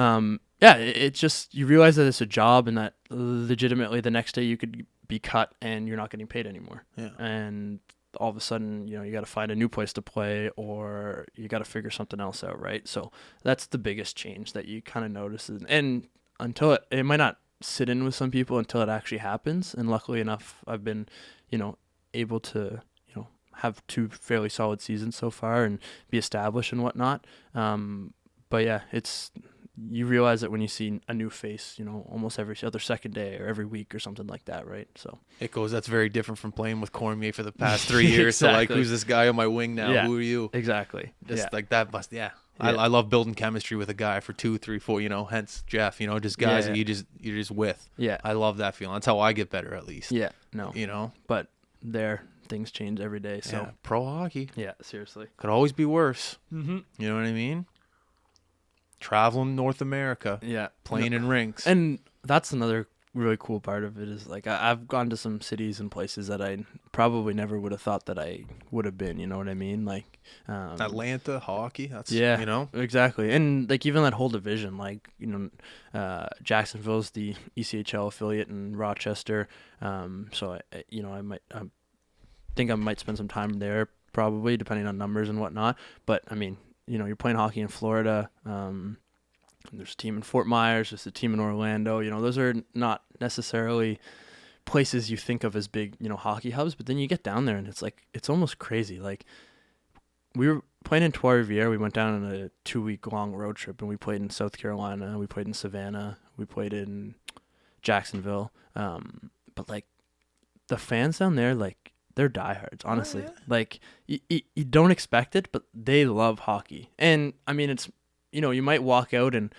Yeah, it's just you realize that it's a job and that legitimately the next day you could be cut and you're not getting paid anymore. Yeah. And all of a sudden, you got to find a new place to play or you got to figure something else out, right? So that's the biggest change that you kind of notice. And until it might not sit in with some people until it actually happens. And luckily enough, I've been, able to, have 2 fairly solid seasons so far and be established and whatnot. But yeah, you realize it when you see a new face, almost every other second day or every week or something like that, right? So that's very different from playing with Cormier for the past 3 years. Exactly. So like, who's this guy on my wing now? Yeah, who are you? exactly. Just like that must, yeah. I love building chemistry with a guy for 2, 3, 4, hence Jeff, just guys that you're just with. Yeah. I love that feeling. That's how I get better, at least. Yeah, no. But things change every day, so. Yeah, pro hockey. Yeah, seriously. Could always be worse. Mm-hmm. You know what I mean? Traveling North America. Yeah. Playing in rinks. And that's another really cool part of it is like I've gone to some cities and places that I probably never would have thought that I would have been, you know what I mean? Like Atlanta hockey, that's exactly. And like even that whole division, like, Jacksonville's the ECHL affiliate in Rochester. So I think I might spend some time there probably depending on numbers and whatnot. But I mean, you're playing hockey in Florida. There's a team in Fort Myers. There's a team in Orlando. Those are not necessarily places you think of as big, hockey hubs. But then you get down there and it's like, it's almost crazy. Like we were playing in Trois-Rivières. We went down on a 2-week-long road trip and we played in South Carolina. We played in Savannah. We played in Jacksonville. But like the fans down there, like, they're diehards, honestly. Oh, yeah. Like, you don't expect it, but they love hockey. And, I mean, it's, you might walk out and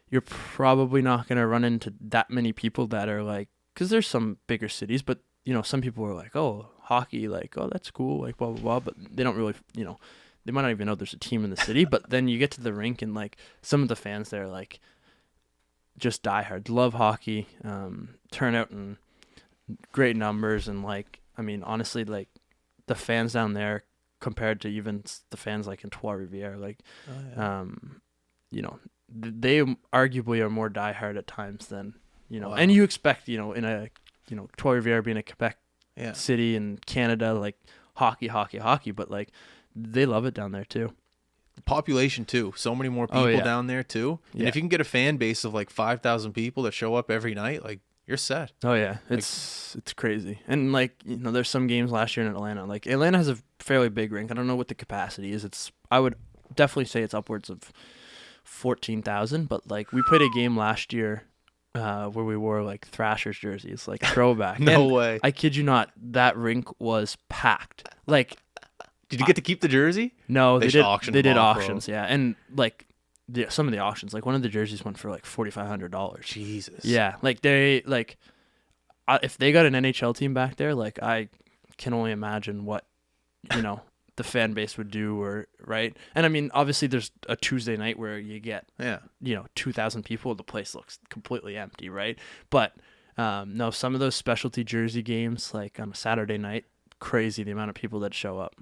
you're probably not going to run into that many people that are like, because there's some bigger cities, but, some people are like, oh, hockey, like, oh, that's cool, like, blah, blah, blah. But they don't really, they might not even know there's a team in the city. But then you get to the rink and, like, some of the fans there, like, just diehards, love hockey, turn out in great numbers and, like, I mean, honestly, like, the fans down there compared to even the fans, like, in Trois-Rivières, like, they arguably are more diehard at times than, Wow. And you expect, in a, Trois-Rivières being a Quebec city in Canada, like, hockey, but, like, they love it down there, too. Population, too. So many more people down there, too. And if you can get a fan base of, like, 5,000 people that show up every night, like, you're set. Oh yeah, it's crazy. And like, there's some games last year in Atlanta. Like Atlanta has a fairly big rink. I don't know what the capacity is. I would definitely say it's upwards of 14,000. But like we played a game last year where we wore like Thrashers jerseys, like throwback. No way. I kid you not, that rink was packed. Like, did you get to keep the jersey? No, they did. They did off, auctions, yeah, and like. Some of the auctions, like one of the jerseys went for like $4,500. Jesus. Yeah, like if they got an NHL team back there, like I can only imagine what the fan base would do, or right. And I mean, obviously, there's a Tuesday night where you get 2,000 people. The place looks completely empty, right? But no, some of those specialty jersey games, like on a Saturday night, crazy the amount of people that show up.